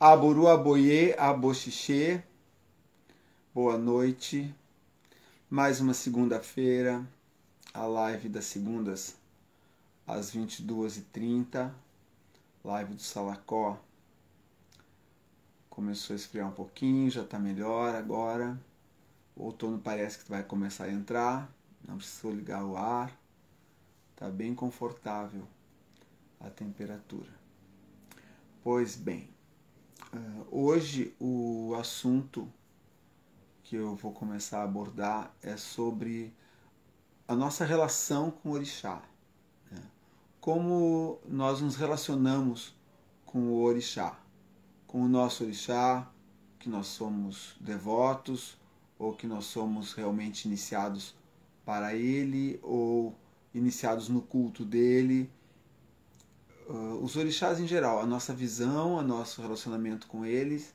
Aboru, aboye, aboxixê. Boa noite. Mais uma segunda-feira. A live das segundas às 22h30. Live do Salacó. Começou a esfriar um pouquinho, já está melhor agora. O outono parece que vai começar a entrar. Não precisou ligar o ar. Está bem confortável a temperatura. Pois bem, hoje o assunto que eu vou começar a abordar é sobre a nossa relação com o orixá. Né? Como nós nos relacionamos com o orixá. Com o nosso orixá, que nós somos devotos ou que nós somos realmente iniciados para ele ou iniciados no culto dele. Os orixás em geral, a nossa visão, o nosso relacionamento com eles,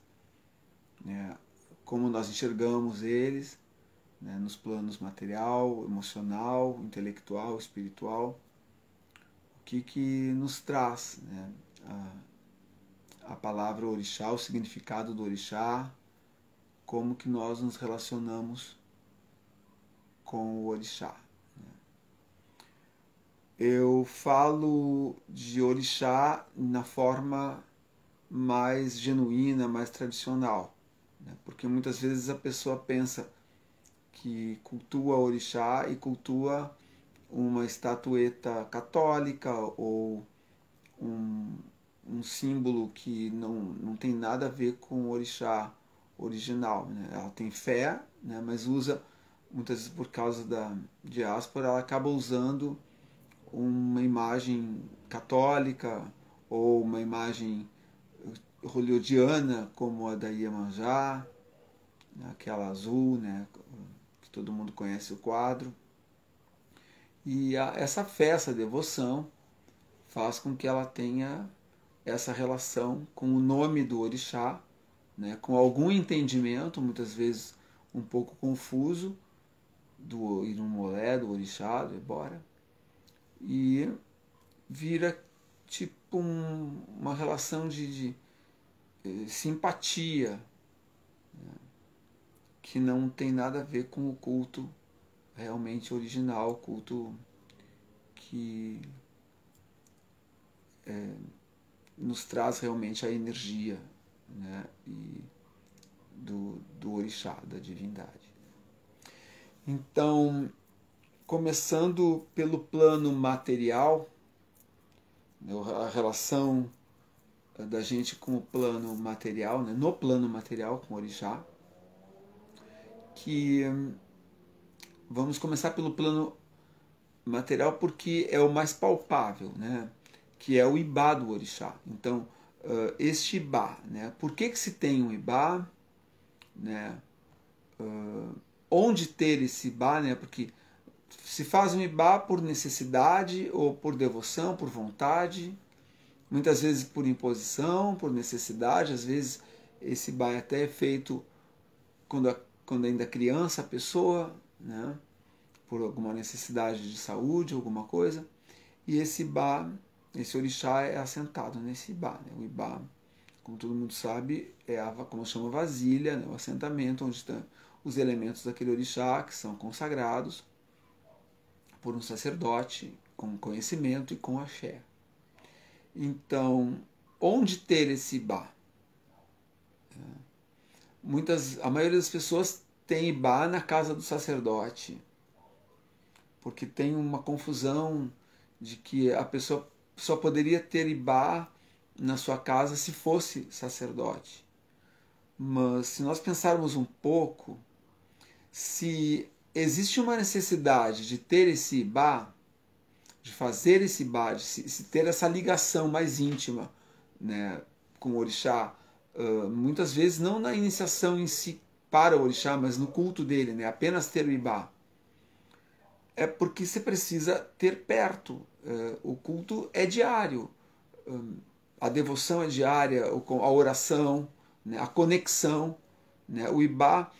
né, como nós enxergamos eles, né, nos planos material, emocional, intelectual, espiritual, o que nos traz, né, a palavra orixá, o significado do orixá, como que nós nos relacionamos com o orixá. Eu falo de orixá na forma mais genuína, mais tradicional, né? Porque muitas vezes a pessoa pensa que cultua orixá e cultua uma estatueta católica ou um símbolo que não tem nada a ver com o orixá original, né? Ela tem fé, né? Mas usa, muitas vezes por causa da diáspora, ela acaba usando uma imagem católica ou uma imagem hollywoodiana como a da Iemanjá, aquela azul, né, que todo mundo conhece o quadro. E essa fé, essa devoção faz com que ela tenha essa relação com o nome do orixá, né, com algum entendimento, muitas vezes um pouco confuso, do Irumolé, do orixá, do Ebora, e vira tipo uma relação de simpatia, né, que não tem nada a ver com o culto realmente original, o culto que nos traz realmente a energia, né, e do orixá, da divindade. Então, começando pelo plano material, a relação da gente com o plano material, né, no plano material com o orixá, que vamos começar pelo plano material porque é o mais palpável, né, que é o ibá do orixá. Então, este ibá, né, por que se tem um ibá, né, onde ter esse ibá, né, porque se faz um ibá por necessidade ou por devoção, por vontade, muitas vezes por imposição, por necessidade, às vezes esse ibá até é feito quando ainda é criança a pessoa, né, por alguma necessidade de saúde, alguma coisa, e esse ibá, esse orixá é assentado nesse ibá. Né? O ibá, como todo mundo sabe, é como chama vasilha, né, o assentamento onde estão os elementos daquele orixá que são consagrados por um sacerdote com conhecimento e com axé. Então, onde ter esse ibá? A maioria das pessoas tem ibá na casa do sacerdote, porque tem uma confusão de que a pessoa só poderia ter ibá na sua casa se fosse sacerdote. Mas se nós pensarmos um pouco, se existe uma necessidade de ter esse ibá, de fazer esse ibá, de se ter essa ligação mais íntima, né, com o orixá, muitas vezes não na iniciação em si para o orixá, mas no culto dele, né, apenas ter o ibá, é porque você precisa ter perto. O culto é diário, a devoção é diária, a oração, né, a conexão, né, o ibá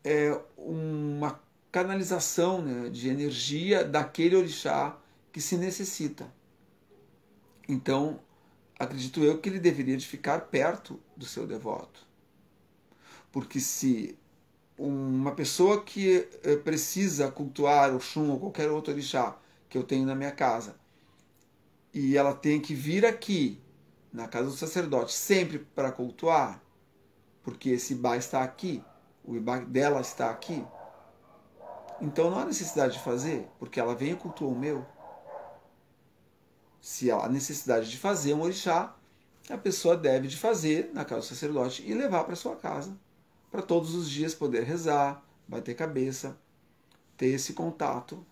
é uma canalização, né, de energia daquele orixá que se necessita. Então, acredito eu que ele deveria de ficar perto do seu devoto. Porque se uma pessoa que precisa cultuar o Xum ou qualquer outro orixá que eu tenho na minha casa, e ela tem que vir aqui, na casa do sacerdote, sempre para cultuar, porque esse Ibá está aqui, o Ibá dela está aqui, então não há necessidade de fazer, porque ela vem e cultua o meu. Se há necessidade de fazer um orixá, a pessoa deve de fazer na casa do sacerdote e levar para sua casa, para todos os dias poder rezar, bater cabeça, ter esse contato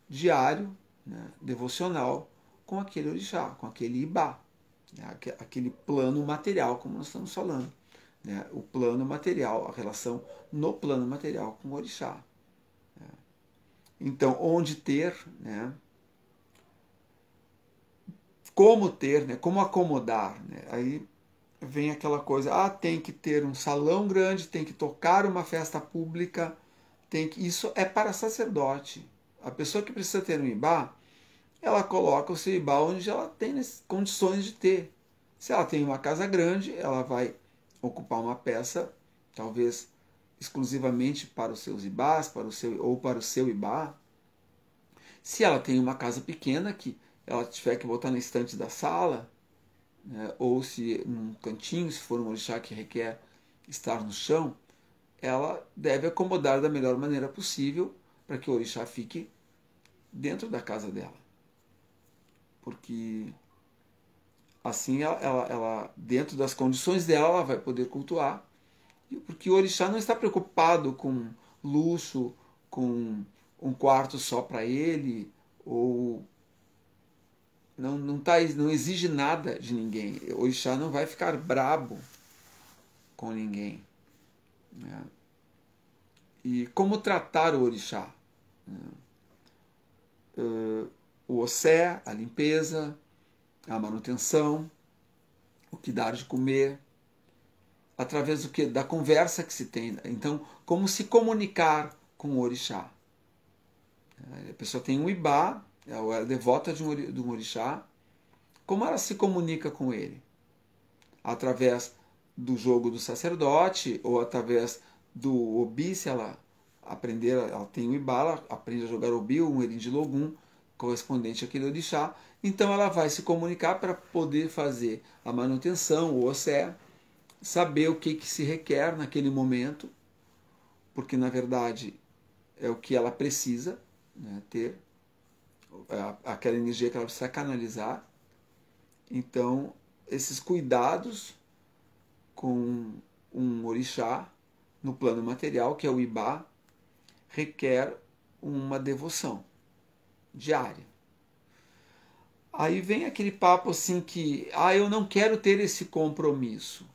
diário, né, devocional, com aquele orixá, com aquele Ibá, né, aquele plano material, como nós estamos falando. Né, o plano material, a relação no plano material com o orixá. Né. Então, onde ter, né, como ter, né, como acomodar. Né, aí vem aquela coisa, tem que ter um salão grande, tem que tocar uma festa pública, isso é para sacerdote. A pessoa que precisa ter um Ibá, ela coloca o seu Ibá onde ela tem condições de ter. Se ela tem uma casa grande, ela vai ocupar uma peça, talvez exclusivamente para os seus Ibás, ou para o seu Ibá. Se ela tem uma casa pequena, que ela tiver que botar na estante da sala, né, ou se num cantinho, se for um orixá que requer estar no chão, ela deve acomodar da melhor maneira possível para que o orixá fique dentro da casa dela. Porque assim ela dentro das condições dela, ela vai poder cultuar. Porque o orixá não está preocupado com luxo, com um quarto só para ele, ou não exige nada de ninguém. O orixá não vai ficar brabo com ninguém. Né? E como tratar o orixá? O ossé, a limpeza, a manutenção, o que dar de comer, através do que? Da conversa que se tem. Então, como se comunicar com o orixá? A pessoa tem um Ibá, é devota de um orixá. Como ela se comunica com ele? Através do jogo do sacerdote ou através do Obi, se ela aprender, ela tem o Ibá, ela aprende a jogar Obi, um Erindilogum, correspondente àquele orixá. Então ela vai se comunicar para poder fazer a manutenção, o ossé, saber o que se requer naquele momento, porque na verdade é o que ela precisa, né, ter aquela energia que ela precisa canalizar. Então, esses cuidados com um orixá no plano material, que é o Ibá, requer uma devoção diária. Aí vem aquele papo assim que, eu não quero ter esse compromisso.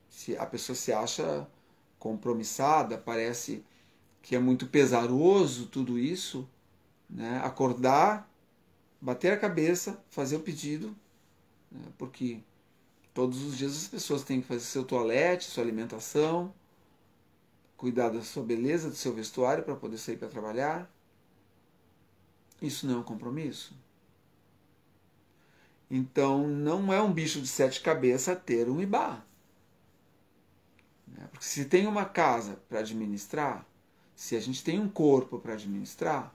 Se a pessoa se acha compromissada, parece que é muito pesaroso tudo isso, né? Acordar, bater a cabeça, fazer o pedido, né? Porque todos os dias as pessoas têm que fazer seu toalete, sua alimentação, cuidar da sua beleza, do seu vestuário para poder sair para trabalhar. Isso não é um compromisso. Então não é um bicho de 7 cabeças ter um Ibá. Porque se tem uma casa para administrar, se a gente tem um corpo para administrar,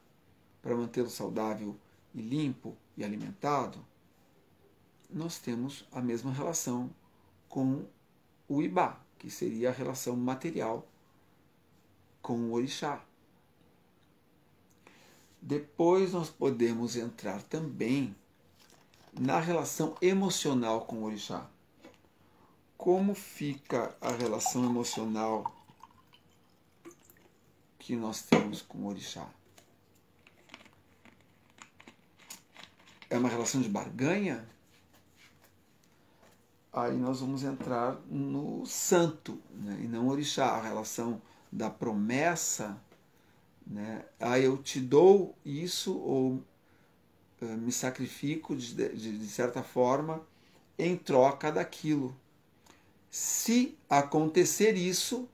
para mantê-lo saudável e limpo e alimentado, nós temos a mesma relação com o Ibá, que seria a relação material com o orixá. Depois nós podemos entrar também na relação emocional com o orixá. Como fica a relação emocional que nós temos com o orixá? É uma relação de barganha? Aí nós vamos entrar no santo, né? E não orixá, a relação da promessa, né? Eu te dou isso ou me sacrifico de certa forma em troca daquilo. Se acontecer isso,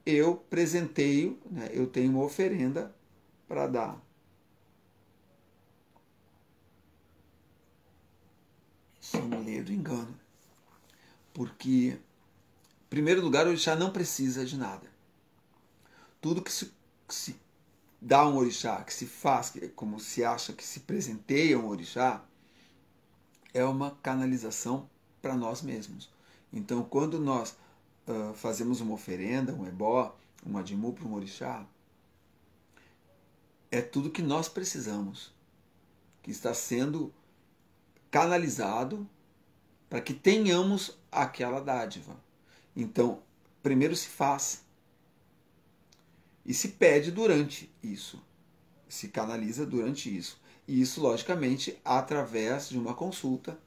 eu presenteio, né? Eu tenho uma oferenda para dar. Só um ideia do engano. Porque, em primeiro lugar, o orixá não precisa de nada. Tudo que se dá a um orixá, que se faz, como se acha que se presenteia a um orixá, é uma canalização para nós mesmos. Então, quando nós fazemos uma oferenda, um ebó, um adimu para um orixá, é tudo que nós precisamos, que está sendo canalizado para que tenhamos aquela dádiva. Então, primeiro se faz e se pede durante isso, se canaliza durante isso. E isso, logicamente, através de uma consulta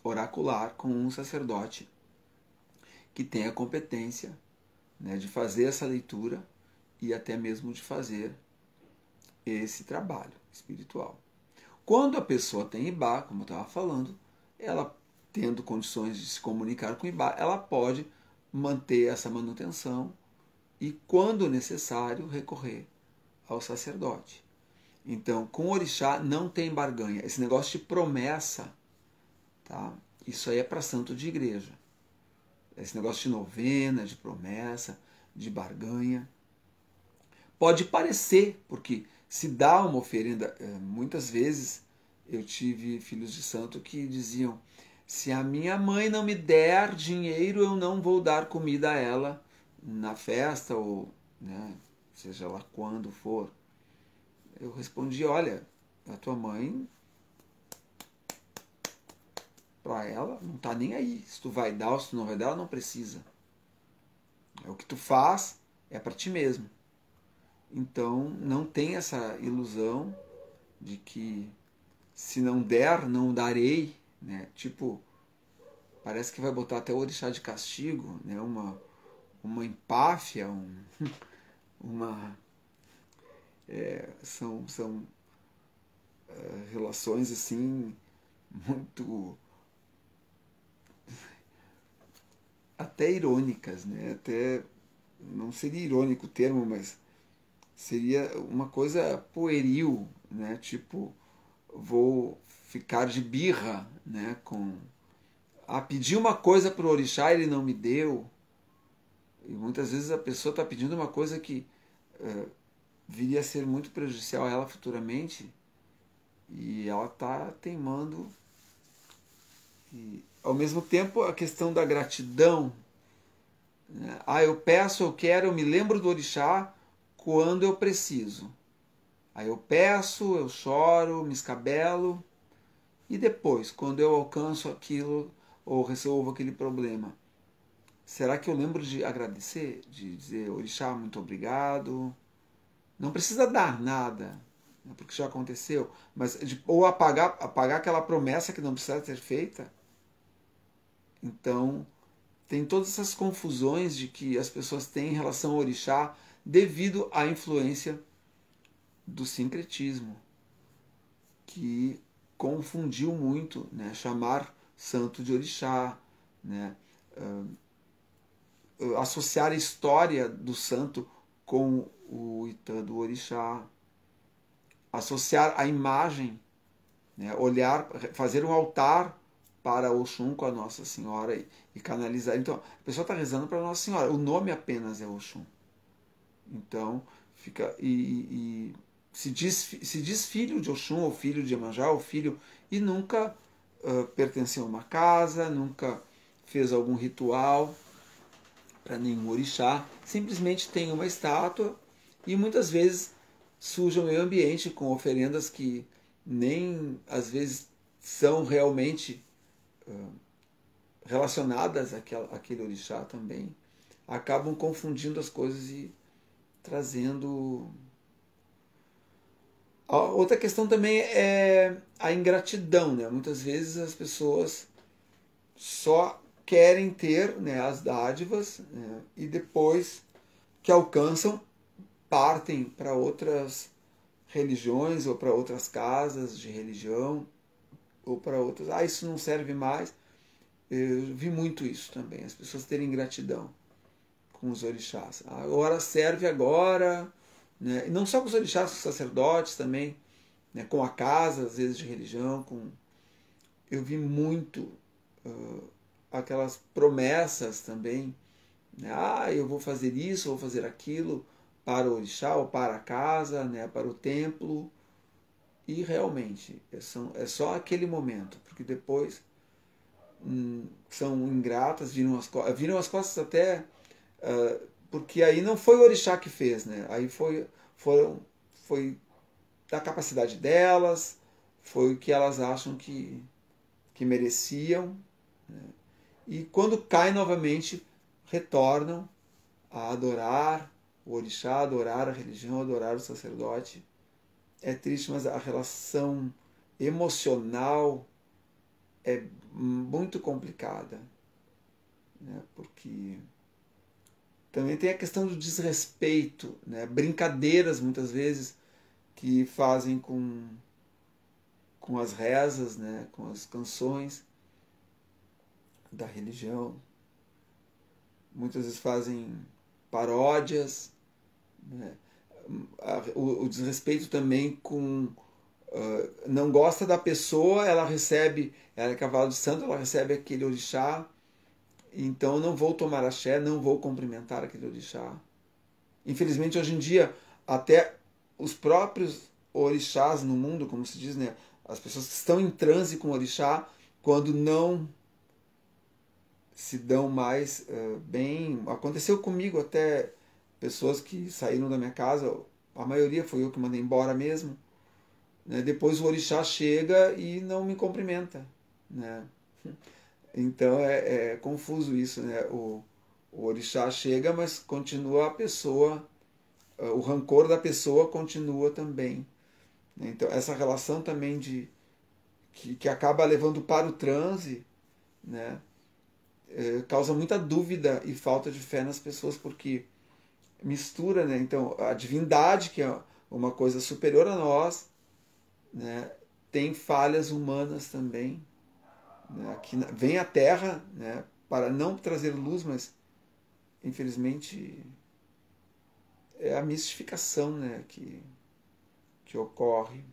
oracular com um sacerdote que tem a competência, né, de fazer essa leitura e até mesmo de fazer esse trabalho espiritual. Quando a pessoa tem Ibá, como eu estava falando, ela tendo condições de se comunicar com Ibá, ela pode manter essa manutenção e, quando necessário, recorrer ao sacerdote. Então, com o orixá não tem barganha. Esse negócio de promessa, tá? Isso aí é para santo de igreja. Esse negócio de novena, de promessa, de barganha. Pode parecer, porque se dá uma oferenda, muitas vezes eu tive filhos de santo que diziam: se a minha mãe não me der dinheiro, eu não vou dar comida a ela na festa, ou, né, seja lá quando for. Eu respondi: olha, a tua mãe, para ela, não está nem aí. Se tu vai dar ou se tu não vai dar, ela não precisa. O que tu faz é para ti mesmo. Então, não tem essa ilusão de que se não der, não darei, né? Tipo, parece que vai botar até o orixá de castigo, né? Uma empáfia, uma... são relações assim muito até irônicas, né? Até não seria irônico o termo, mas seria uma coisa pueril, né? Tipo, vou ficar de birra, né? Pedi uma coisa para o orixá e ele não me deu. E muitas vezes a pessoa está pedindo uma coisa que viria a ser muito prejudicial a ela futuramente e ela está teimando. E, ao mesmo tempo, a questão da gratidão, né? Eu peço, eu quero, eu me lembro do orixá quando eu preciso. Aí eu peço, eu choro, me escabelo, e depois, quando eu alcanço aquilo ou resolvo aquele problema, será que eu lembro de agradecer, de dizer: orixá, muito obrigado? Não precisa dar nada, né, porque já aconteceu, mas ou apagar aquela promessa que não precisa ser feita. Então, tem todas essas confusões de que as pessoas têm em relação ao orixá devido à influência do sincretismo, que confundiu muito, né, chamar santo de orixá, né, associar a história do santo com o Itã do orixá, associar a imagem, né, olhar, fazer um altar para Oxum com a Nossa Senhora e canalizar. Então, a pessoa está rezando para a Nossa Senhora, o nome apenas é Oxum. Então, fica se diz filho de Oxum, ou filho de Iemanjá, ou filho, e nunca pertenceu a uma casa, nunca fez algum ritual para nenhum orixá, simplesmente tem uma estátua e muitas vezes suja o meio ambiente com oferendas que nem às vezes são realmente relacionadas àquele orixá também, acabam confundindo as coisas e trazendo... Outra questão também é a ingratidão, né? Muitas vezes as pessoas só querem ter, né, as dádivas, né, e depois que alcançam, partem para outras religiões ou para outras casas de religião ou para outras. Isso não serve mais. Eu vi muito isso também, as pessoas terem ingratidão com os orixás. Agora serve agora, né? E não só com os orixás, com os sacerdotes também, né? Com a casa, às vezes de religião. Eu vi muito aquelas promessas também, né? Eu vou fazer isso, vou fazer aquilo para o orixá ou para a casa, né? Para o templo, e realmente é só aquele momento, porque depois são ingratas, viram as costas até, porque aí não foi o orixá que fez, né? Aí foi da capacidade delas, foi o que elas acham que mereciam, né? E quando cai novamente, retornam a adorar o orixá, adorar a religião, adorar o sacerdote. É triste, mas a relação emocional é muito complicada, né? Porque também tem a questão do desrespeito, né? Brincadeiras muitas vezes que fazem com as rezas, né? Com as canções da religião. Muitas vezes fazem paródias, né? O desrespeito também com... não gosta da pessoa, ela é cavalo de santo, ela recebe aquele orixá, então não vou tomar axé, não vou cumprimentar aquele orixá. Infelizmente, hoje em dia, até os próprios orixás no mundo, como se diz, né? As pessoas que estão em transe com o orixá, quando não se dão mais bem. Aconteceu comigo até, pessoas que saíram da minha casa, a maioria foi eu que mandei embora mesmo, né? Depois o orixá chega e não me cumprimenta, né? Então é confuso isso, né? O orixá chega, mas continua a pessoa, o rancor da pessoa continua também, né? Então essa relação também que acaba levando para o transe, né? Causa muita dúvida e falta de fé nas pessoas, porque mistura, né? Então a divindade, que é uma coisa superior a nós, né? Tem falhas humanas também, né? Aqui vem à Terra, né? Para não trazer luz, mas infelizmente é a mistificação, né? que ocorre.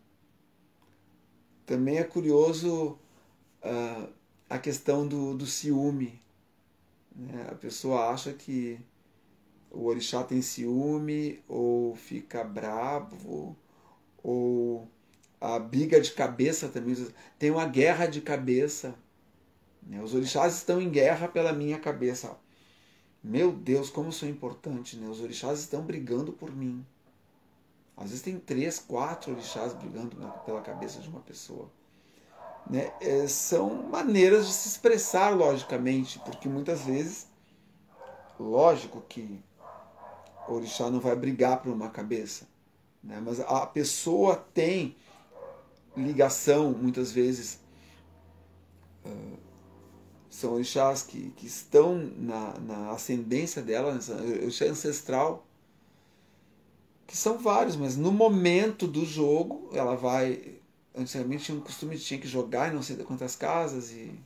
Também é curioso a questão do ciúme, né? A pessoa acha que o orixá tem ciúme, ou fica bravo, ou a briga de cabeça também. Tem uma guerra de cabeça, né? Os orixás estão em guerra pela minha cabeça. Meu Deus, como eu sou importante, né? Os orixás estão brigando por mim. Às vezes tem 3, 4 orixás brigando pela cabeça de uma pessoa, né? São maneiras de se expressar logicamente, porque muitas vezes, lógico que o orixá não vai brigar por uma cabeça, né? Mas a pessoa tem ligação, muitas vezes, são orixás que estão na ascendência dela, orixá ancestral, que são vários, mas no momento do jogo, ela vai... Antigamente tinha um costume de tinha que jogar em não sei quantas casas, e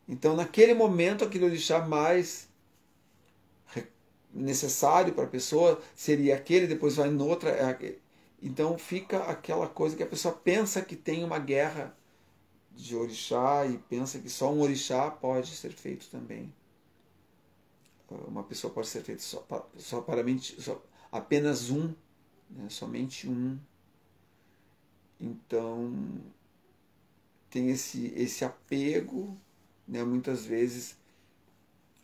então naquele momento aquele orixá mais necessário para a pessoa seria aquele, depois vai noutra. Então fica aquela coisa que a pessoa pensa que tem uma guerra de orixá e pensa que só um orixá pode ser feito também. Uma pessoa pode ser feita só apenas um, né? Somente um. Então tem esse apego, né? Muitas vezes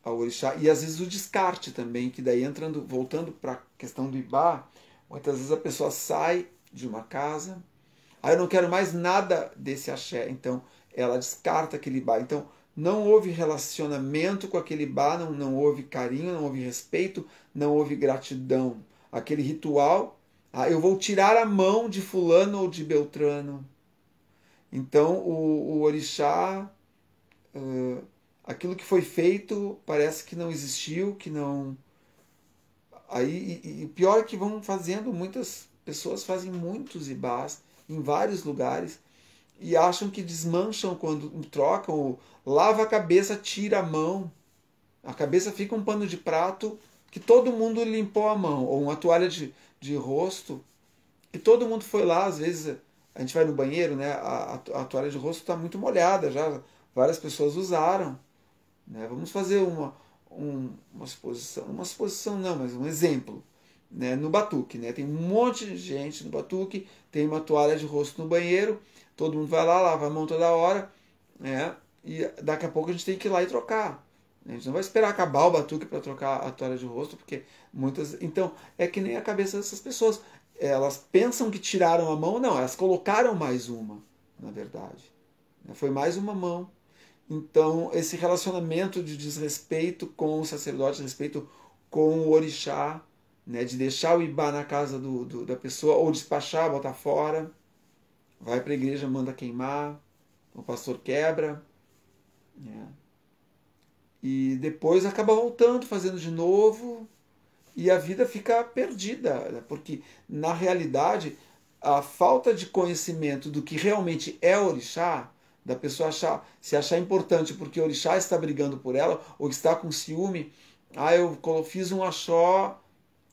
ao orixá, e às vezes o descarte também, que daí voltando para a questão do Ibá, muitas vezes a pessoa sai de uma casa, eu não quero mais nada desse axé, então ela descarta aquele Ibá. Então não houve relacionamento com aquele Ibá, não houve carinho, não houve respeito, não houve gratidão. Aquele ritual, eu vou tirar a mão de fulano ou de Beltrano. Então o orixá... aquilo que foi feito parece que não existiu, que não... Aí, e pior é que vão fazendo, muitas pessoas fazem muitos ibás em vários lugares e acham que desmancham quando trocam, lava a cabeça, tira a mão, a cabeça fica um pano de prato que todo mundo limpou a mão, ou uma toalha de rosto que todo mundo foi lá. Às vezes a gente vai no banheiro, né? A toalha de rosto está muito molhada já, várias pessoas usaram, né? Vamos fazer uma suposição não, mas um exemplo, né? No batuque, né? Tem um monte de gente no batuque, tem uma toalha de rosto no banheiro, todo mundo vai lá, lava a mão toda hora, né? E daqui a pouco a gente tem que ir lá e trocar. A gente não vai esperar acabar o batuque para trocar a toalha de rosto, porque muitas. Então, é que nem a cabeça dessas pessoas. Elas pensam que tiraram a mão, não, elas colocaram mais uma, na verdade. Foi mais uma mão. Então, esse relacionamento de desrespeito com o sacerdote, respeito com o orixá, né, de deixar o ibá na casa da pessoa, ou despachar, botar fora, vai para a igreja, manda queimar, o pastor quebra, né, e depois acaba voltando, fazendo de novo, e a vida fica perdida, né, porque, na realidade, a falta de conhecimento do que realmente é orixá, da pessoa se achar importante porque o orixá está brigando por ela, ou está com ciúme, eu fiz um axó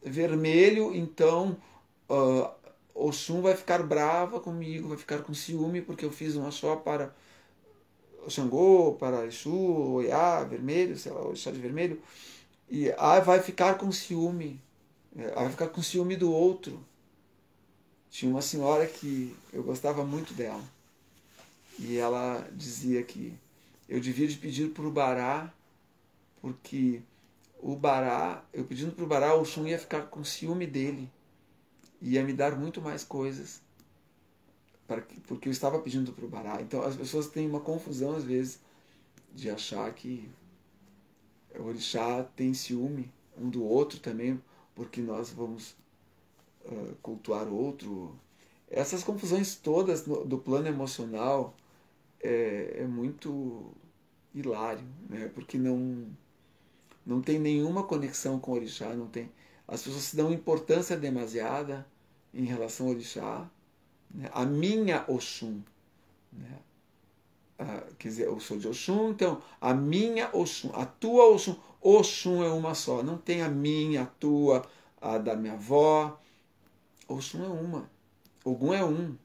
vermelho, então Oxum vai ficar brava comigo, vai ficar com ciúme porque eu fiz um axó para Xangô, para Exu, Oiá, vermelho, sei lá, orixá de vermelho, e vai ficar com ciúme, vai ficar com ciúme do outro. Tinha uma senhora que eu gostava muito dela, e ela dizia que eu devia de pedir para o Bará, porque o Bará, eu pedindo para o Bará, o Oxum ia ficar com ciúme dele, ia me dar muito mais coisas, porque eu estava pedindo para o Bará. Então as pessoas têm uma confusão às vezes de achar que o orixá tem ciúme um do outro também, porque nós vamos cultuar outro. Essas confusões todas do plano emocional é muito hilário, né? Porque não tem nenhuma conexão com o orixá, não tem. As pessoas se dão importância demasiada em relação ao orixá, né? A minha Oxum, né? Quer dizer, eu sou de Oxum, então a minha Oxum, a tua Oxum, Oxum é uma só, não tem a minha, a tua, a da minha avó. Oxum é uma, Ogum é um,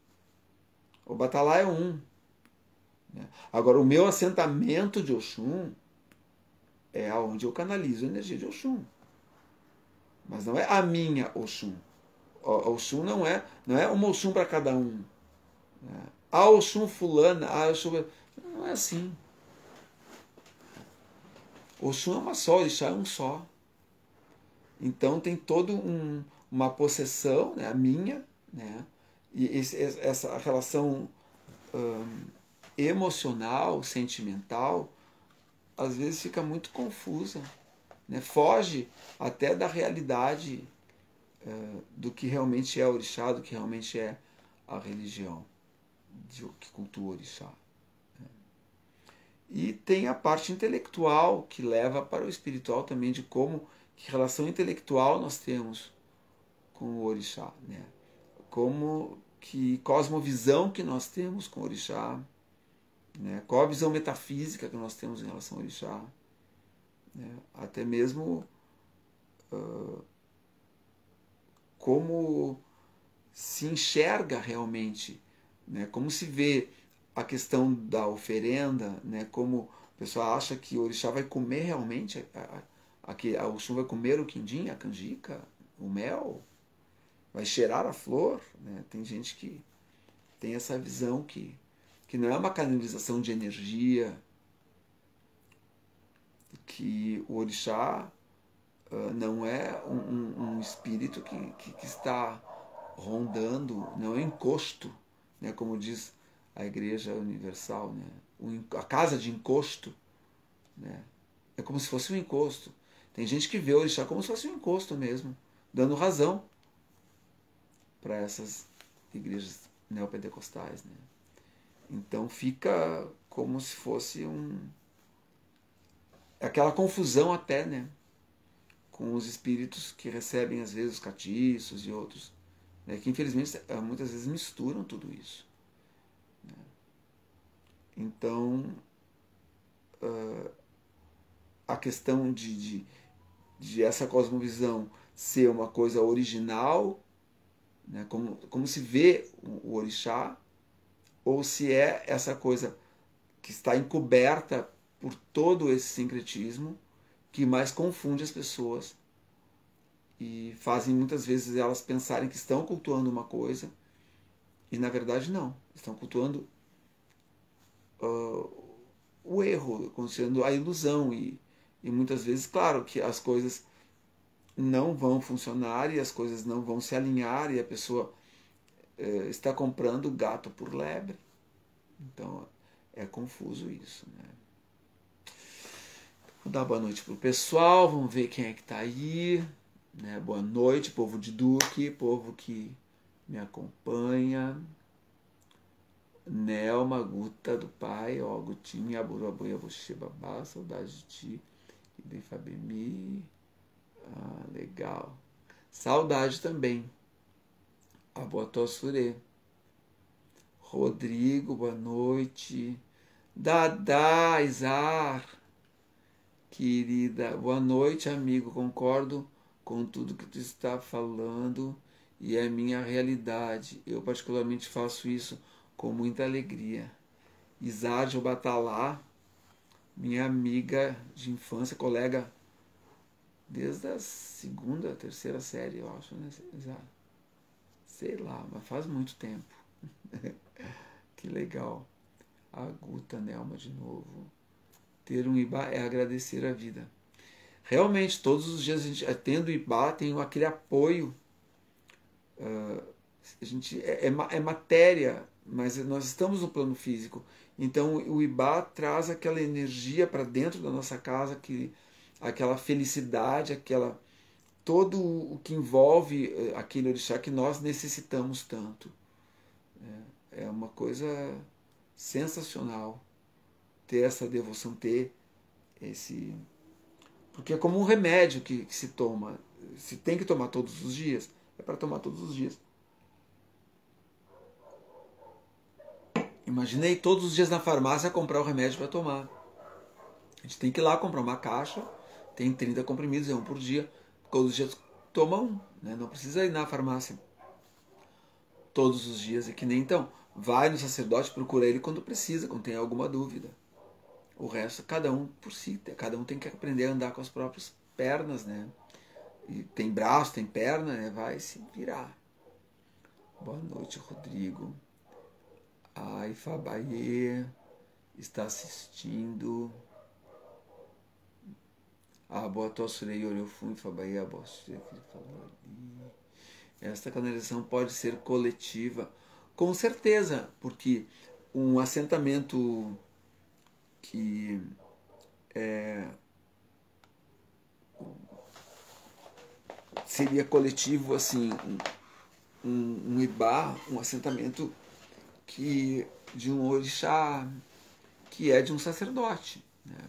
o Batalá é um, né? Agora, o meu assentamento de Oxum é onde eu canalizo a energia de Oxum, mas não é a minha Oxum. Oxum não é uma Oxum para cada um, né? A Oxum fulana, Oxum... não é assim. Oxum é uma só, Orixá é um só. Então tem toda uma possessão, né, a minha, né, e essa relação emocional, sentimental, às vezes fica muito confusa, né, foge até da realidade do que realmente é o orixá, do que realmente é a religião que cultua o orixá. E tem a parte intelectual que leva para o espiritual também, de que relação intelectual nós temos com o orixá, né? Que cosmovisão que nós temos com o orixá, né? Qual a visão metafísica que nós temos em relação ao orixá, né? Até mesmo como se enxerga realmente, né? Como se vê a questão da oferenda, né? Como o pessoal acha que o orixá vai comer realmente, a Oxum vai comer o quindim, a canjica, o mel, vai cheirar a flor, né? Tem gente que tem essa visão que não é uma canalização de energia, que o orixá não é um espírito que está rondando, não é um encosto, né? Como diz a Igreja Universal, né? A casa de encosto, né? É como se fosse um encosto. Tem gente que vê o orixá como se fosse um encosto mesmo, dando razão para essas igrejas neopentecostais, né? Então fica como se fosse aquela confusão até, né? Com os espíritos que recebem às vezes os catiços e outros, né? Que infelizmente muitas vezes misturam tudo isso, né? Então a questão de essa cosmovisão ser uma coisa original, né? Como se vê o orixá, ou se é essa coisa que está encoberta por todo esse sincretismo, que mais confunde as pessoas e fazem muitas vezes elas pensarem que estão cultuando uma coisa e na verdade não, estão cultuando o erro, considerando a ilusão e muitas vezes, claro, que as coisas não vão funcionar e as coisas não vão se alinhar e a pessoa está comprando gato por lebre. Então é confuso isso, né? Vou dar boa noite pro pessoal, vamos ver quem é que tá aí, né? Boa noite, povo de Duque, povo que me acompanha. Nelma, Guta do pai, ó, Gutinha, Aburuabuia, Buxê, Babá, saudade de ti. Idem Fabemi. Ah, legal. Saudade também. Aboató Surê. Rodrigo, boa noite. Dada, Isar. Querida, boa noite, amigo. Concordo com tudo que tu está falando e é minha realidade. Eu particularmente faço isso com muita alegria. Isar de Obatalá, minha amiga de infância, colega desde a segunda, terceira série, eu acho, né, Isar? Sei lá, mas faz muito tempo. Que legal. A Guta Nelma de novo. Ter um Ibá é agradecer a vida. Realmente, todos os dias a gente, tendo Ibá, tem aquele apoio. A gente é matéria, mas nós estamos no plano físico. Então o Ibá traz aquela energia para dentro da nossa casa, aquela felicidade, todo o que envolve aquele orixá que nós necessitamos tanto. É uma coisa sensacional ter essa devoção, ter esse... Porque é como um remédio que se toma. Se tem que tomar todos os dias, é para tomar todos os dias. Imaginei todos os dias na farmácia comprar o remédio para tomar. A gente tem que ir lá comprar uma caixa, tem 30 comprimidos, é um por dia. Todos os dias toma um, né? Não precisa ir na farmácia todos os dias. É que nem então, vai no sacerdote, procura ele quando precisa, quando tem alguma dúvida. O resto, cada um por si, cada um tem que aprender a andar com as próprias pernas, né? E tem braço, tem perna, né? Vai se virar. Boa noite, Rodrigo. Ai, Fabaie está assistindo. A boa Surei Orofun, Fabaie, a boa que ele falou ali. Esta canalização pode ser coletiva, com certeza, porque um assentamento que seria coletivo, assim, um Ibá, um assentamento de um orixá que é de um sacerdote, né?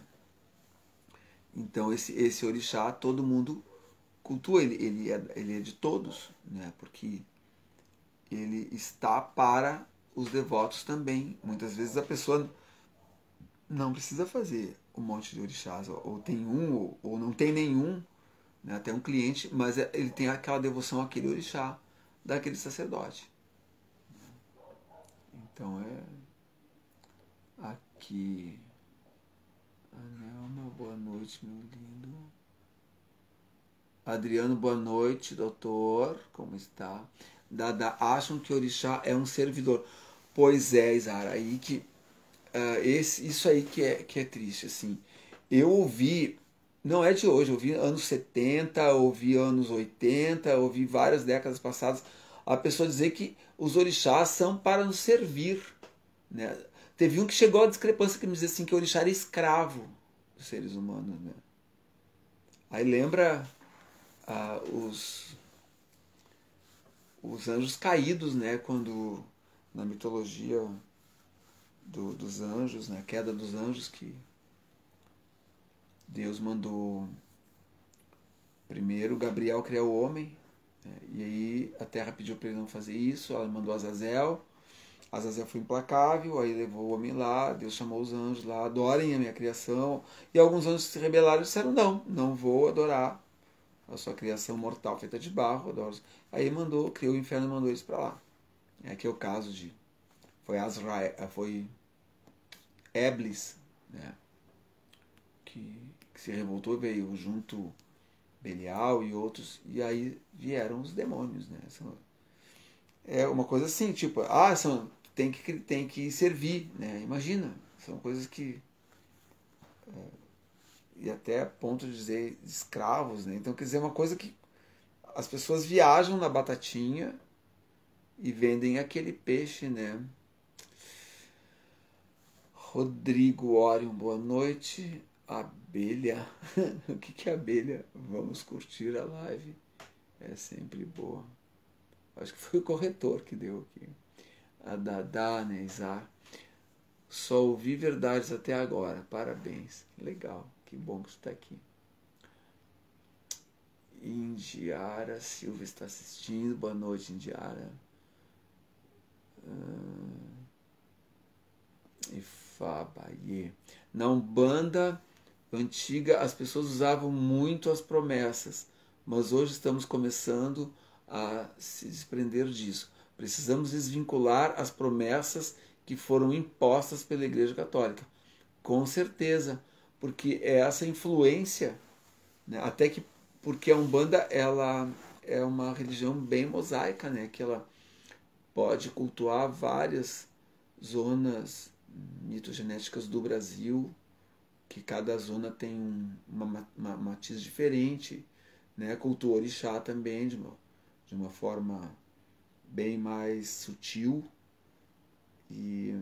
Então esse orixá todo mundo cultua, ele é de todos, né? Porque ele está para os devotos também. Muitas vezes a pessoa não precisa fazer um monte de orixás, ou tem um, ou não tem nenhum, né? Até um cliente, mas ele tem aquela devoção àquele orixá daquele sacerdote. Então aqui. Anelma, boa noite, meu lindo. Adriano, boa noite, doutor. Como está? Dada, acham que orixá é um servidor. Pois é, Isara, aí que isso aí que é triste, assim. Eu ouvi, não é de hoje, eu ouvi anos 70, ouvi anos 80, ouvi várias décadas passadas, a pessoa dizer que os orixás são para nos servir, né? Teve um que chegou à discrepância que me dizia assim que o orixá era escravo dos seres humanos, né? Aí lembra os anjos caídos, né? Quando na mitologia dos anjos, né? A queda dos anjos, que Deus mandou primeiro Gabriel criar o homem, né? E aí a terra pediu para ele não fazer isso, ela mandou Azazel. Azazel foi implacável, aí levou o homem lá, Deus chamou os anjos lá, adorem a minha criação. E alguns anjos se rebelaram e disseram, não vou adorar a sua criação mortal feita de barro. Adoro. Aí criou o inferno e mandou eles para lá. Aqui é o caso foi Eblis, né, que se revoltou, veio junto Belial e outros, e aí vieram os demônios, né? É uma coisa assim, tipo, tem que servir, né? Imagina, são coisas que e até a ponto de dizer escravos, né? Então quer dizer, uma coisa que as pessoas viajam na batatinha e vendem aquele peixe, né? Rodrigo Orion, boa noite. Abelha. O que é abelha? Vamos curtir a live. É sempre boa. Acho que foi o corretor que deu aqui. A Dadá, né, Isaac. Só ouvi verdades até agora. Parabéns. Legal. Que bom que você está aqui. Indiara Silva está assistindo. Boa noite, Indiara. Ifabaie. Na Umbanda antiga, as pessoas usavam muito as promessas, mas hoje estamos começando a se desprender disso. Precisamos desvincular as promessas que foram impostas pela Igreja Católica. Com certeza, porque é essa influência, né? Até que porque a Umbanda ela é uma religião bem mosaica, né? Que ela pode cultuar várias zonas mitogenéticas do Brasil, que cada zona tem uma matiz diferente, né? Cultua orixá também de uma forma bem mais sutil. E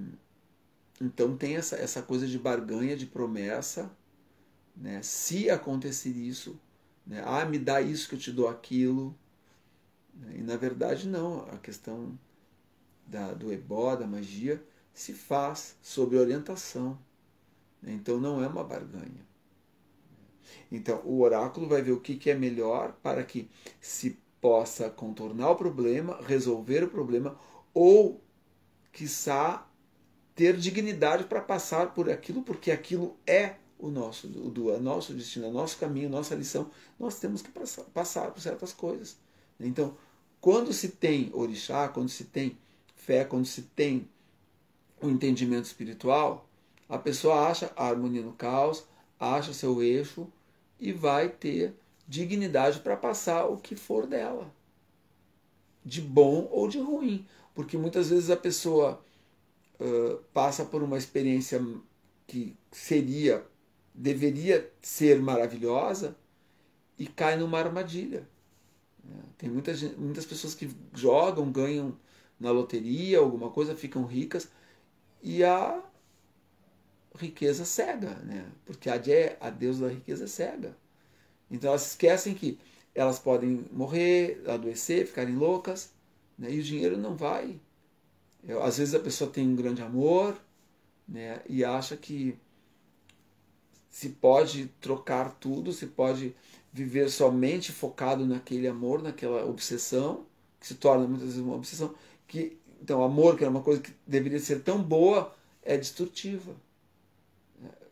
então tem essa coisa de barganha, de promessa, né? Se acontecer isso, né? Me dá isso que eu te dou aquilo. Né? E na verdade não, a questão do ebó, da magia, se faz sob orientação. Né? Então não é uma barganha. Então o oráculo vai ver o que é melhor para que se possa contornar o problema, resolver o problema, ou, quiçá, ter dignidade para passar por aquilo, porque aquilo é o nosso destino, o nosso caminho, a nossa lição. Nós temos que passar por certas coisas. Então, quando se tem orixá, quando se tem fé, quando se tem um entendimento espiritual, a pessoa acha a harmonia no caos, acha seu eixo e vai ter dignidade para passar o que for dela, de bom ou de ruim. Porque muitas vezes a pessoa passa por uma experiência que deveria ser maravilhosa e cai numa armadilha. Tem muitas pessoas que jogam, ganham na loteria, alguma coisa, ficam ricas e a riqueza cega, né? Porque a deusa da riqueza é cega. Então elas esquecem que elas podem morrer, adoecer, ficarem loucas, né? E o dinheiro não vai. Às vezes a pessoa tem um grande amor, né? E acha que se pode trocar tudo, se pode viver somente focado naquele amor, naquela obsessão, que se torna muitas vezes uma obsessão. Então, amor, que era uma coisa que deveria ser tão boa, é destrutiva.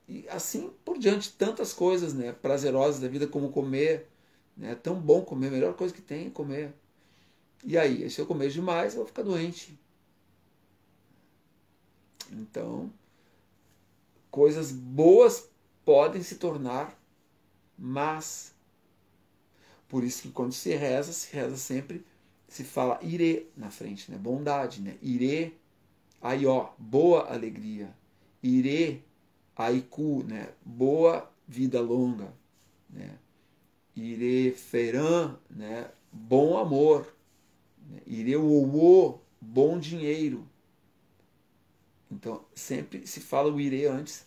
E assim por diante, tantas coisas, né, prazerosas da vida, como comer. Né, é tão bom comer, a melhor coisa que tem é comer. E aí, se eu comer demais, eu vou ficar doente. Então, coisas boas podem se tornar más. Por isso que quando se reza sempre, se fala ire na frente, né? Bondade, né? Ire, aí ó, boa alegria. Ire, aiku, né? Boa vida longa, né? Ire feran, né? Bom amor. Né? Ire uo, bom dinheiro. Então, sempre se fala o ire antes,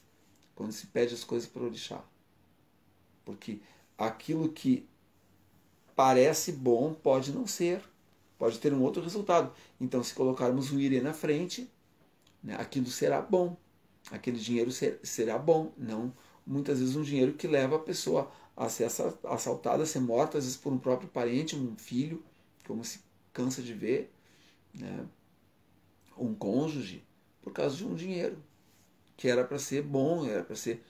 quando se pede as coisas para o orixá. Porque aquilo que parece bom pode não ser, pode ter um outro resultado. Então, se colocarmos o ire na frente, né, aquilo será bom, aquele dinheiro será bom, não muitas vezes um dinheiro que leva a pessoa a ser assaltada, a ser morta, às vezes por um próprio parente, um filho, como se cansa de ver, né, um cônjuge, por causa de um dinheiro, que era para ser bom, era para ser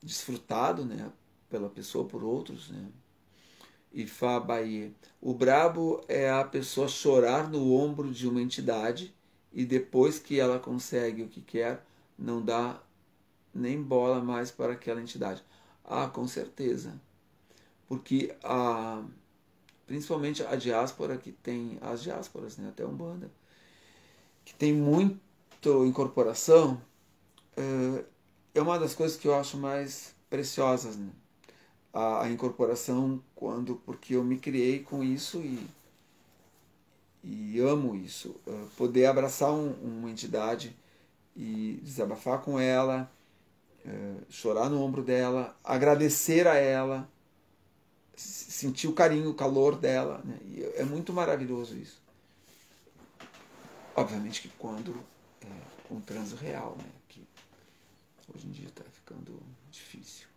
desfrutado, né, pela pessoa, por outros, né. Ifabaie. O brabo é a pessoa chorar no ombro de uma entidade e depois que ela consegue o que quer, não dá nem bola mais para aquela entidade. Ah, com certeza. Porque principalmente a diáspora que tem, as diásporas, né, até Umbanda, que tem muito incorporação, é uma das coisas que eu acho mais preciosas, né? A incorporação, porque eu me criei com isso e amo isso. Poder abraçar uma entidade e desabafar com ela, chorar no ombro dela, agradecer a ela, sentir o carinho, o calor dela, né? E é muito maravilhoso isso. Obviamente que quando com um transe real, né? Que hoje em dia está ficando difícil.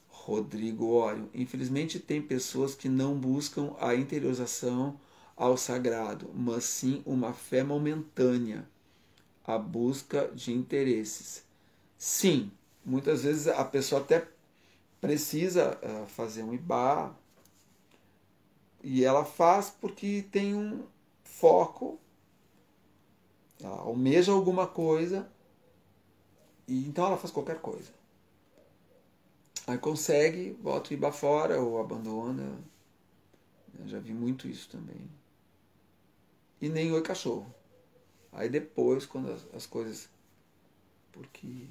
Rodrigo Ório. Infelizmente tem pessoas que não buscam a interiorização ao sagrado, mas sim uma fé momentânea, a busca de interesses. Sim, muitas vezes a pessoa até precisa fazer um ibá e ela faz porque tem um foco, ela almeja alguma coisa e então ela faz qualquer coisa. Aí consegue, bota o ibá fora ou abandona. Eu já vi muito isso também. E nem oi cachorro. Aí depois, quando as coisas. Porque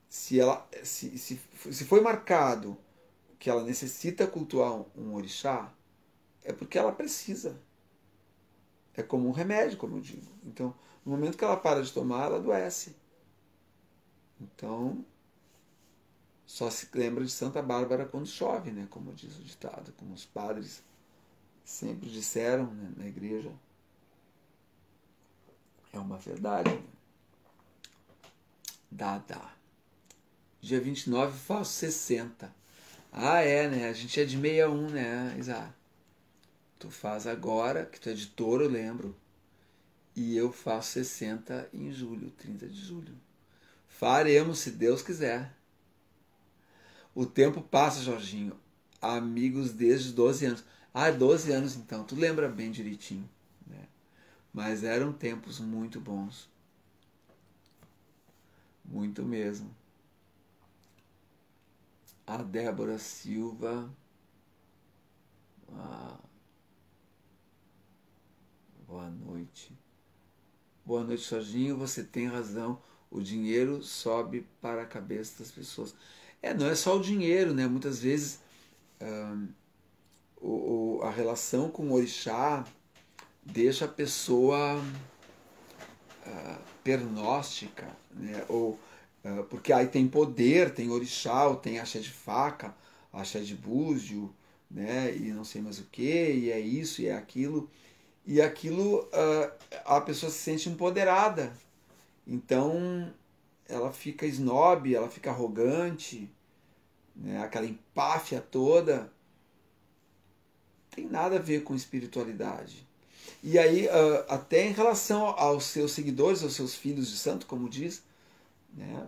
se foi marcado que ela necessita cultuar um orixá, é porque ela precisa. É como um remédio, como eu digo. Então, no momento que ela para de tomar, ela adoece. Então, só se lembra de Santa Bárbara quando chove, né? Como diz o ditado, como os padres sempre disseram, né, na igreja. É uma verdade. Né? Dá. Dia 29 faço 60. Ah, é, né? A gente é de 61, né, Isa? Tu faz agora, que tu é de touro, eu lembro. E eu faço 60 em julho, 30 de julho. Faremos, se Deus quiser. O tempo passa, Jorginho. Amigos desde 12 anos. Ah, 12 anos então. Tu lembra bem direitinho. Né? Mas eram tempos muito bons. Muito mesmo. A Débora Silva. Ah, boa noite. Boa noite, Jorginho. Você tem razão. O dinheiro sobe para a cabeça das pessoas. Não é só o dinheiro, né? Muitas vezes a relação com o orixá deixa a pessoa pernóstica, né? Porque aí tem poder, tem orixá, ou tem axé de faca, axé de búzio, né? E não sei mais o que, e é isso, e é aquilo. E aquilo a pessoa se sente empoderada. Então ela fica snob, ela fica arrogante, né? Aquela empáfia toda. Tem nada a ver com espiritualidade. E aí, até em relação aos seus seguidores, aos seus filhos de santo, como diz, né?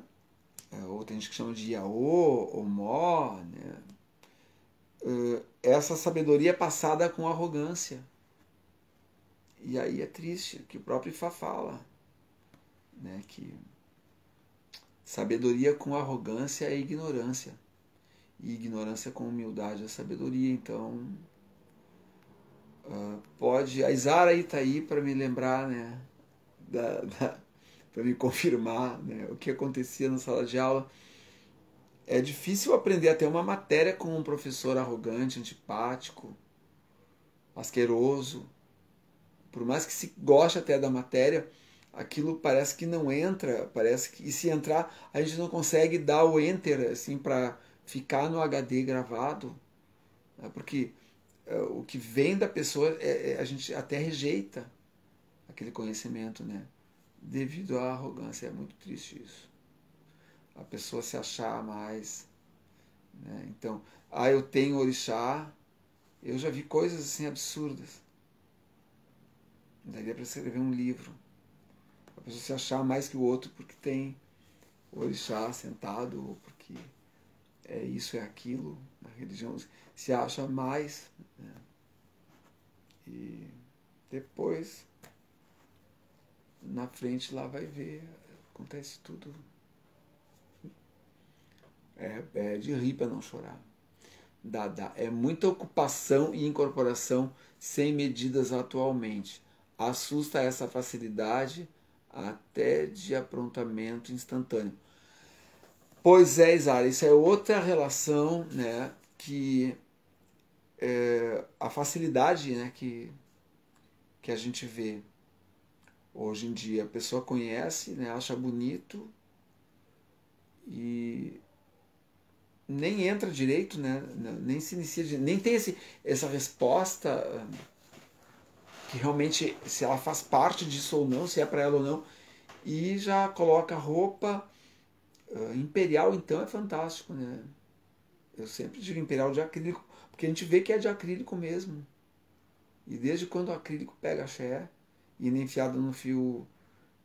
Ou tem gente que chama de Iaô, ou Mó, né? Essa sabedoria é passada com arrogância. E aí é triste, que o próprio Ifá fala, né? Que sabedoria com arrogância é ignorância. E ignorância com humildade é sabedoria. Então, pode. A Isara aí tá aí para me lembrar, né? Para me confirmar, né, o que acontecia na sala de aula. É difícil aprender até uma matéria com um professor arrogante, antipático, asqueroso. Por mais que se goste até da matéria, aquilo parece que não entra, parece que e se entrar, a gente não consegue dar o enter assim para ficar no HD gravado, né, porque o que vem da pessoa a gente até rejeita aquele conhecimento, né? Devido à arrogância. É muito triste isso. A pessoa se achar mais. Né? Então, eu tenho orixá. Eu já vi coisas assim absurdas. Daria para escrever um livro. A pessoa se achar mais que o outro porque tem orixá sentado, ou porque é isso, é aquilo. Na religião se acha mais. Né? E depois, na frente lá vai ver. Acontece tudo É de rir para não chorar. Dá. É muita ocupação e incorporação sem medidas atualmente. Assusta essa facilidade até de aprontamento instantâneo. Pois é, Isara, isso é outra relação, né, que a facilidade, né, que a gente vê hoje em dia. A pessoa conhece, né, acha bonito e nem entra direito, né, nem se inicia direito, nem tem essa resposta que realmente se ela faz parte disso ou não, se é para ela ou não, e já coloca roupa imperial. Então é fantástico, né? Eu sempre digo imperial de acrílico, porque a gente vê que é de acrílico mesmo. E desde quando o acrílico pega axé e ele é enfiado no fio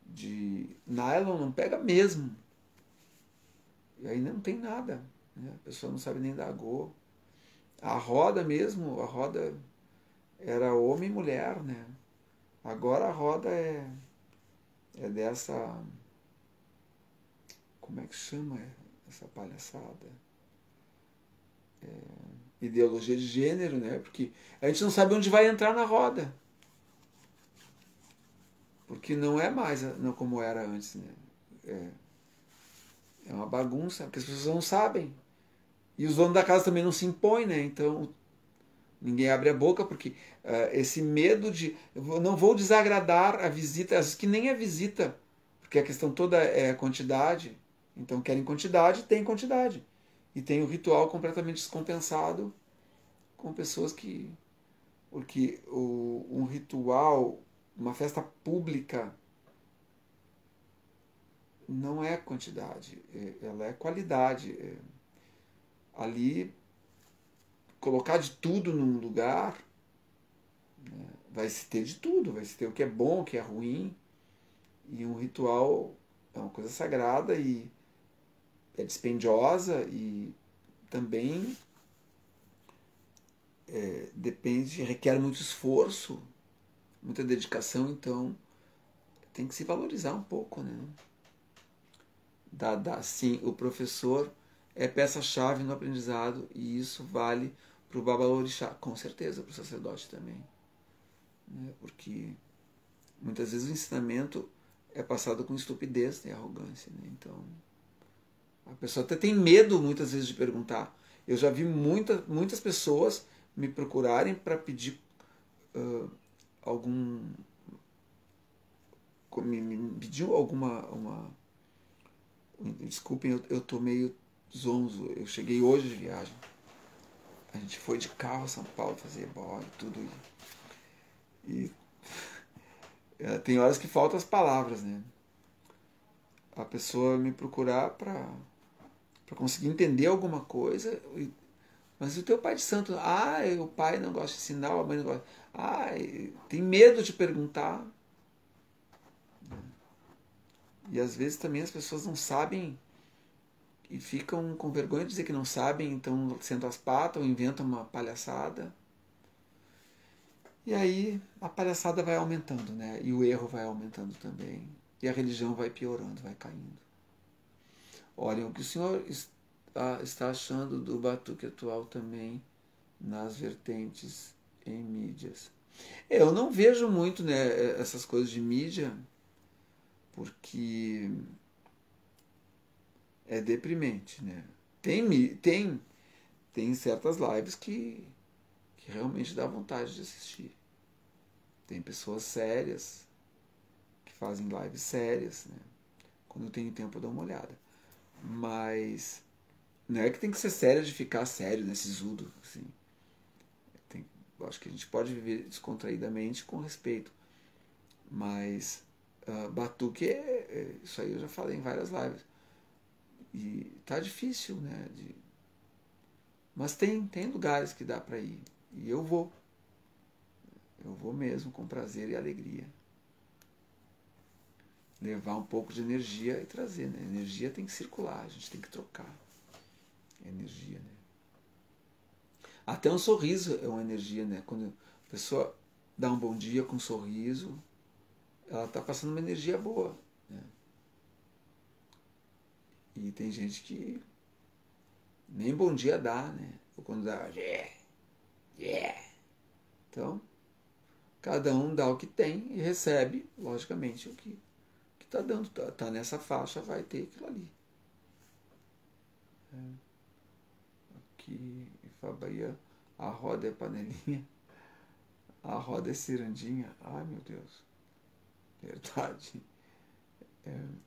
de nylon, não pega mesmo. E aí não tem nada, né? A pessoa não sabe nem dar go. A roda mesmo, a roda era homem e mulher, né? Agora a roda é dessa. Como é que chama essa palhaçada? Ideologia de gênero, né? Porque a gente não sabe onde vai entrar na roda. Porque não é mais não como era antes, né? É uma bagunça, porque as pessoas não sabem. E os donos da casa também não se impõem, né? Então ninguém abre a boca, porque esse medo de. Eu não vou desagradar a visita, às vezes que nem a visita, porque a questão toda é quantidade. Então querem quantidade, tem quantidade. E tem o ritual completamente descompensado com pessoas que. Porque um ritual, uma festa pública, não é quantidade, ela é qualidade. Ali, colocar de tudo num lugar, né, vai se ter de tudo, vai se ter o que é bom, o que é ruim. E um ritual é uma coisa sagrada e é dispendiosa e também depende, requer muito esforço, muita dedicação, então tem que se valorizar um pouco, né? Sim, o professor é peça-chave no aprendizado e isso vale para o babalorixá, com certeza, para o sacerdote também, né? Porque muitas vezes o ensinamento é passado com estupidez e arrogância, né? Então a pessoa até tem medo muitas vezes de perguntar. Eu já vi muitas pessoas me procurarem para pedir algum. Me pediu desculpem, eu tô meio zonzo. Eu cheguei hoje de viagem. A gente foi de carro a São Paulo fazer bola e tudo. E tem horas que faltam as palavras, né? A pessoa me procurar para conseguir entender alguma coisa. Mas o teu pai de santo, o pai não gosta de ensinar, a mãe não gosta. Tem medo de perguntar. E às vezes também as pessoas não sabem e ficam com vergonha de dizer que não sabem, então sentam as patas ou inventam uma palhaçada. E aí a palhaçada vai aumentando, né? E o erro vai aumentando também. E a religião vai piorando, vai caindo. Olhem, o que o senhor está achando do batuque atual também nas vertentes em mídias? Eu não vejo muito, né, essas coisas de mídia, porque é deprimente, né? Tem certas lives que realmente dá vontade de assistir. Tem pessoas sérias que fazem lives sérias, né? Quando eu tenho tempo eu dou uma olhada. Mas não é que tem que ser sério de ficar sério, né? Sisudo, assim. Eu acho que a gente pode viver descontraídamente com respeito. Mas batuque isso aí eu já falei em várias lives. E tá difícil, né? Mas tem lugares que dá para ir. E eu vou. Eu vou mesmo, com prazer e alegria. Levar um pouco de energia e trazer, né? Energia tem que circular, a gente tem que trocar. Energia, né? Até um sorriso é uma energia, né? Quando a pessoa dá um bom dia com um sorriso, ela está passando uma energia boa, né? E tem gente que Nem bom dia dá, né? Ou quando dá, yeah, yeah. Então, cada um dá o que tem e recebe, logicamente, o que está dando. Tá nessa faixa, vai ter aquilo ali. Aqui em Bahia, a roda é panelinha, a roda é cirandinha. Ai, meu Deus. Verdade.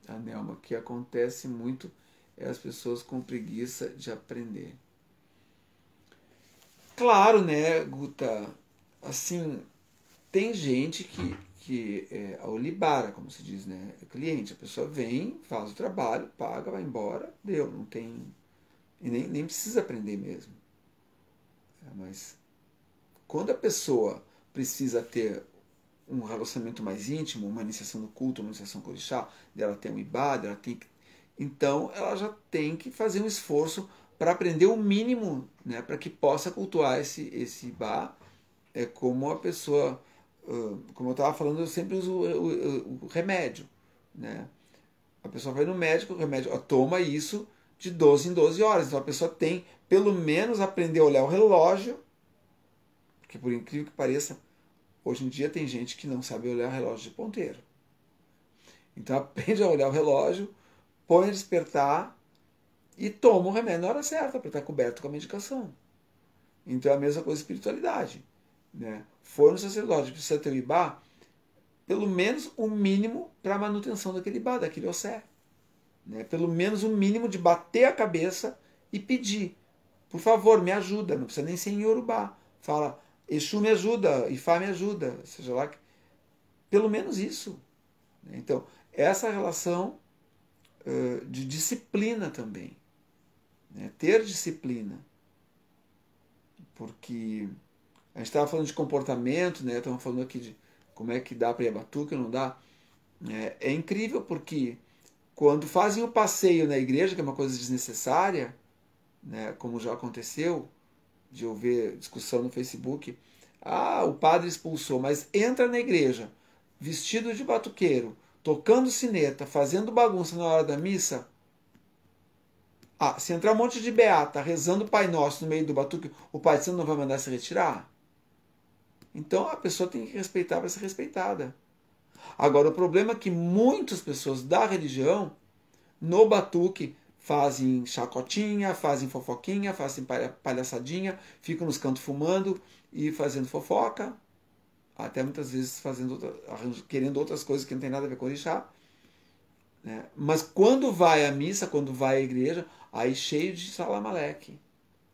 A Nelma, que acontece muito é as pessoas com preguiça de aprender. Claro, né, Guta? Assim, tem gente que é a olibara, como se diz, né? É cliente. A pessoa vem, faz o trabalho, paga, vai embora, deu. Não tem. E nem precisa aprender mesmo. Mas quando a pessoa precisa ter um relacionamento mais íntimo, uma iniciação no culto, uma iniciação com o orixá, dela tem um ibada, ela tem que... Então ela já tem que fazer um esforço para aprender o mínimo, né, para que possa cultuar esse ibá. É como a pessoa, como eu estava falando, eu sempre uso o remédio, né? A pessoa vai no médico, o remédio, toma isso de 12 em 12 horas. Então a pessoa tem pelo menos aprender a olhar o relógio, porque por incrível que pareça, hoje em dia tem gente que não sabe olhar o relógio de ponteiro. Então aprende a olhar o relógio, põe a despertar e toma o remédio na hora certa, para estar coberto com a medicação. Então é a mesma coisa espiritualidade. Né? For no sacerdote, precisa ter o ibá, pelo menos o mínimo para a manutenção daquele ibá, daquele ossé. Né? Pelo menos o mínimo de bater a cabeça e pedir. Por favor, me ajuda. Não precisa nem ser em Yorubá. Fala, Exu me ajuda, Ifá me ajuda. Seja lá. Pelo menos isso. Então, essa relação de disciplina também. Né? Ter disciplina. Porque a gente estava falando de comportamento, né? Estamos falando aqui de como é que dá para ir a batuque ou não dá. É incrível porque quando fazem o passeio na igreja, que é uma coisa desnecessária, né? Como já aconteceu, de eu ver discussão no Facebook, o padre expulsou, mas entra na igreja vestido de batuqueiro, tocando sineta, fazendo bagunça na hora da missa. Se entrar um monte de beata rezando o Pai Nosso no meio do batuque, o Pai de Santo não vai mandar se retirar? Então a pessoa tem que respeitar para ser respeitada. Agora, o problema é que muitas pessoas da religião, no batuque, fazem chacotinha, fazem fofoquinha, fazem palhaçadinha, ficam nos cantos fumando e fazendo fofoca, até muitas vezes querendo outras coisas que não tem nada a ver com orixá. Né? Mas quando vai à missa, quando vai à igreja, aí cheio de salamaleque.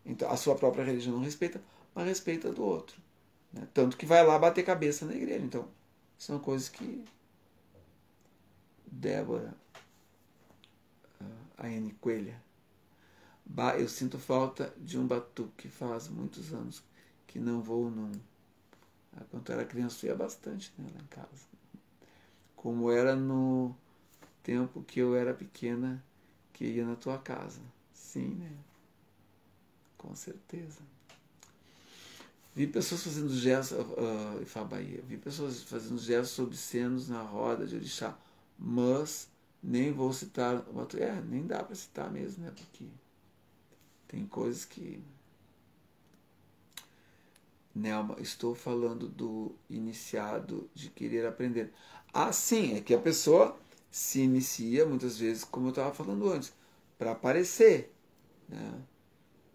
Então, a sua própria religião não respeita, mas respeita a do outro. Né? Tanto que vai lá bater cabeça na igreja. Então, são coisas que Débora, a N Coelha, eu sinto falta de um batuque. Faz muitos anos que não vou num. Quando eu era criança, eu ia bastante, né, lá em casa. Como era no tempo que eu era pequena, que ia na tua casa. Sim, né? Com certeza. Vi pessoas fazendo gestos, Ifá Bahia, vi pessoas fazendo gestos obscenos na roda de orixá, mas nem vou citar, nem dá para citar mesmo, né? Porque tem coisas que... Nelma, estou falando do iniciado de querer aprender. Sim, é que a pessoa se inicia muitas vezes, como eu estava falando antes, para aparecer, né?